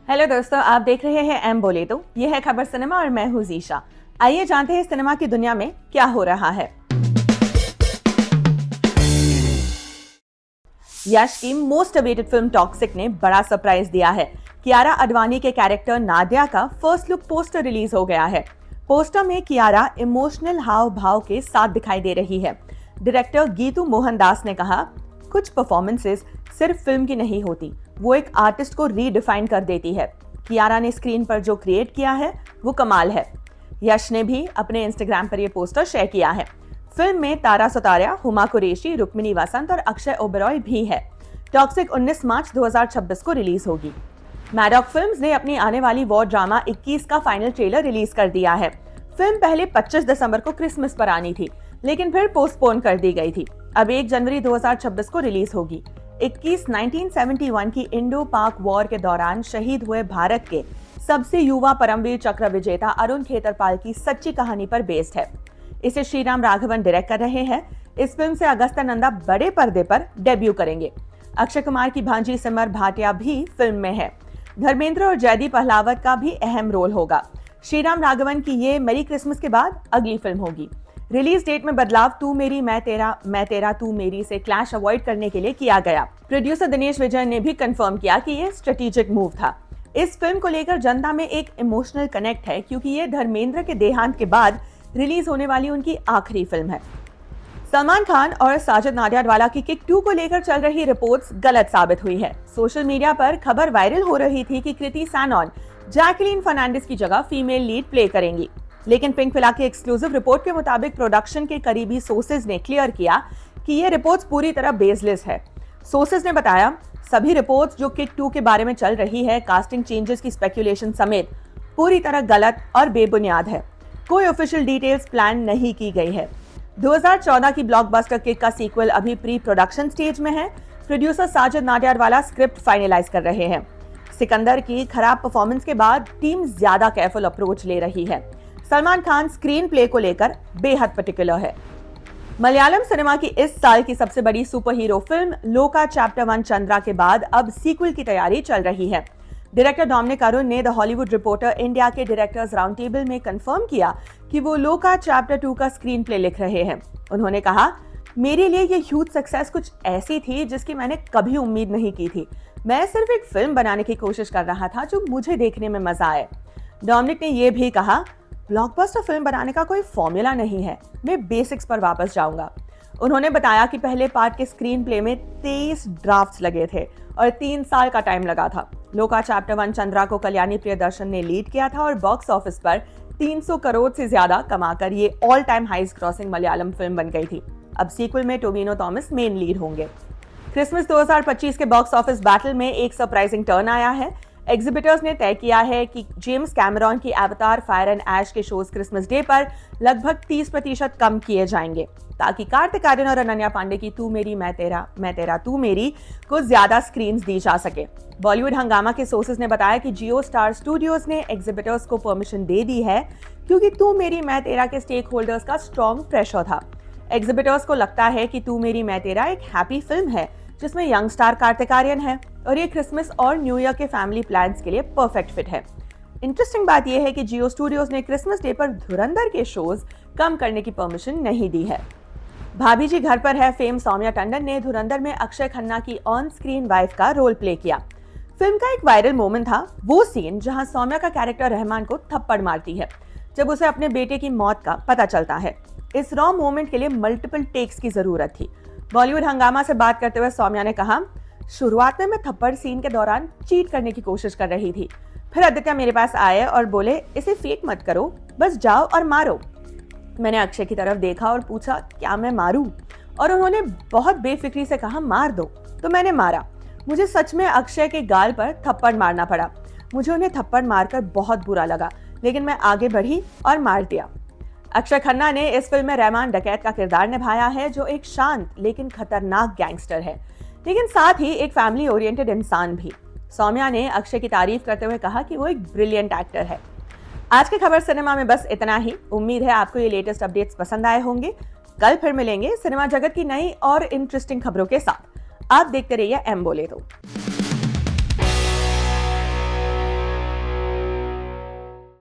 Hello दोस्तों, आप देख रहे हैं एम बोले तो। ये है खबर सिनेमा और मैं हूँ जीशा। आइए जानते हैं सिनेमा की दुनिया में क्या हो रहा है। यश की मोस्ट अवेटेड फिल्म टॉक्सिक ने बड़ा सरप्राइज दिया है। कियारा आडवाणी के कैरेक्टर नादिया का फर्स्ट लुक पोस्टर रिलीज हो गया है। पोस्टर में कियारा इमोशनल हाव भाव के साथ दिखाई दे रही है। डायरेक्टर गीतू मोहनदास ने कहा, कुछ परफॉर्मेंसेस सिर्फ फिल्म की नहीं होती, वो एक आर्टिस्ट को रीडिफाइन कर देती है। कियारा ने स्क्रीन पर जो क्रिएट किया है वो कमाल है। यश ने भी अपने इंस्टाग्राम पर ये पोस्टर शेयर किया है। फिल्म में तारा सुतारिया, हुमा कुरैशी, रुक्मिणी वसंत और अक्षय ओबेरॉय भी है। टॉक्सिक 19 मार्च 2026 को रिलीज होगी। मैडॉक फिल्म्स ने अपनी आने वाली वॉर ड्रामा 21 का फाइनल ट्रेलर रिलीज कर दिया है। फिल्म पहले 25 दिसंबर को क्रिसमस पर आनी थी, लेकिन फिर पोस्टपोन कर दी गई थी। अब 1 जनवरी 2026 को रिलीज होगी। 1971 की इंडो पाक वॉर के दौरान शहीद हुए भारत के सबसे युवा परमवीर चक्र विजेता अरुण खेतरपाल की सच्ची कहानी पर बेस्ड है। इसे श्रीराम राघवन डायरेक्ट कर रहे हैं। इस फिल्म से अगस्त्य नंदा बड़े पर्दे पर डेब्यू करेंगे। अक्षय कुमार की भांजी सिमर भाटिया भी फिल्म में है। धर्मेंद्र और जयदीप अहलावत का भी अहम रोल होगा। श्रीराम राघवन की ये मेरी क्रिसमस के बाद अगली फिल्म होगी। रिलीज डेट में बदलाव तू मेरी मैं तेरा तू मेरी से क्लैश अवॉइड करने के लिए किया गया। प्रोड्यूसर दिनेश विजय ने भी कंफर्म किया कि ये स्ट्रेटेजिक मूव था। इस फिल्म को लेकर जनता में एक इमोशनल कनेक्ट है, क्योंकि ये धर्मेंद्र के देहांत के बाद रिलीज होने वाली उनकी आखिरी फिल्म है। सलमान खान और साजिद नाडियाडवाला की किक 2 को लेकर चल रही रिपोर्ट्स गलत साबित हुई है। सोशल मीडिया पर खबर वायरल हो रही थी कि कृति सैनन जैकलीन फर्नांडिस की जगह फीमेल लीड प्ले करेंगी, लेकिन पिंकविला की एक्सक्लूसिव रिपोर्ट के मुताबिक प्रोडक्शन के करीबी सोर्सेज ने क्लियर किया कि ये रिपोर्ट्स पूरी तरह बेसलेस है। सोर्सेज ने बताया, सभी रिपोर्ट्स जो किक 2 के बारे में चल रही है, कास्टिंग चेंजेस की स्पेकुलेशन समेत, पूरी तरह गलत और बेबुनियाद है। कोई ऑफिशियल डिटेल्स प्लान नहीं की गई है। 2014 की ब्लॉकबस्टर किक का सीक्वल अभी प्री प्रोडक्शन स्टेज में है। Producer Sajid Nadiadwala script finalize कर रहे हैं। सिकंदर की खराब परफॉर्मेंस के बाद टीम ज्यादा केयरफुल अप्रोच ले रही है। सलमान खान स्क्रीन प्ले को लेकर बेहद पर्टिकुलर है। मलयालम सिनेमा की इस साल की सबसे बड़ी सुपर हीरो फिल्म लोका चैप्टर 1 चंद्रा के बाद अब सीक्वल की तैयारी चल रही है। डायरेक्टर डोमिनिक अरुण ने द हॉलीवुड रिपोर्टर इंडिया के डायरेक्टर्स राउंड टेबल में कंफर्म किया कि वो लोका चैप्टर 2 का स्क्रीन प्ले लिख रहे हैं। उन्होंने कहा, मेरे लिए ये ह्यूज सक्सेस कुछ ऐसी थी जिसकी मैंने कभी उम्मीद नहीं की थी। मैं सिर्फ एक फिल्म बनाने की कोशिश कर रहा था जो मुझे देखने में मजा आए। डोमिनिक ने यह भी कहा, ब्लॉकबस्टर फिल्म बनाने का कोई फॉर्मूला नहीं है, मैं बेसिक्स पर वापस जाऊंगा। उन्होंने बताया कि पहले पार्ट के स्क्रीन प्ले में 23 ड्राफ्ट्स लगे थे और 3 साल का टाइम लगा था। लोका चैप्टर 1 चंद्रा को कल्याणी प्रियदर्शन ने लीड किया था और बॉक्स ऑफिस पर 300 करोड़ से ज्यादा कमाकर ये all time highest crossing Malayalam film बन गई थी। अब सीक्वल में टोविनो थॉमस मेन लीड होंगे। क्रिसमस 2025 के बॉक्स ऑफिस बैटल में एक सरप्राइजिंग टर्न आया है। एग्जिबिटर्स ने तय किया है कि जेम्स कैमरॉन की एवतार फायर एंड ऐश के शोज क्रिसमस डे पर लगभग 30% कम किए जाएंगे, ताकि कार्तिक आर्यन और अनन्या पांडे की तू मेरी मैं तेरा तू मेरी को ज्यादा स्क्रीन्स दी जा सके। बॉलीवुड हंगामा के सोर्सेज ने बताया कि जियो स्टार स्टूडियोज ने एग्जिबिटर्स को परमिशन दे दी है, क्योंकि तू मेरी मैं तेरा के स्टेक होल्डर्स का स्ट्रॉन्ग प्रेशर था। एग्जिबिटर्स को लगता है कि तू मेरी मैं तेरा एक हैप्पी फिल्म है जिसमें यंग स्टार कार्तिक आर्यन है और ये क्रिसमस और न्यू ईयर के फैमिली प्लान्स के लिए परफेक्ट फिट है। इंटरेस्टिंग बात यह है कि जियो स्टूडियोज ने क्रिसमस डे पर धुरंधर के शोज कम करने की परमिशन नहीं दी है। भाभी जी घर पर है फेम सौम्या टंडन ने धुरंधर में अक्षय खन्ना की ऑन स्क्रीन वाइफ का रोल प्ले किया। फिल्म का एक वायरल मोमेंट था वो सीन जहां सौम्या का कैरेक्टर रहमान को थप्पड़ मारती है जब उसे अपने बेटे की मौत का पता चलता है। इस रॉ मोमेंट के लिए मल्टीपल टेक्स की जरूरत थी। बॉलीवुड हंगामा से बात करते हुए सौम्या ने कहा, शुरुआत में मैं थप्पड़ सीन के दौरान चीट करने की कोशिश कर रही थी, फिर आदित्य मेरे पास आए और बोले, इसे फेक मत करो, बस जाओ और मारो। मैंने अक्षय की तरफ देखा और पूछा, क्या मैं मारूं? और उन्होंने बहुत बेफिक्री से कहा, मार दो, तो मैंने मारा। मुझे सच में अक्षय के गाल पर थप्पड़ मारना पड़ा। मुझे उन्हें थप्पड़ मारकर बहुत बुरा लगा, लेकिन मैं आगे बढ़ी और मार दिया। अक्षय खन्ना ने इस फिल्म में रहमान डकैत का किरदार निभाया है, जो एक शांत लेकिन खतरनाक गैंगस्टर है, लेकिन साथ ही एक फैमिली ओरिएंटेड इंसान भी। सौम्या ने अक्षय की तारीफ करते हुए कहा कि वो एक ब्रिलियंट एक्टर है। आज की खबर सिनेमा में बस इतना ही। उम्मीद है आपको ये लेटेस्ट अपडेट्स पसंद आए होंगे। कल फिर मिलेंगे सिनेमा जगत की नई और इंटरेस्टिंग खबरों के साथ। आप देखते रहिए एम बोले तो।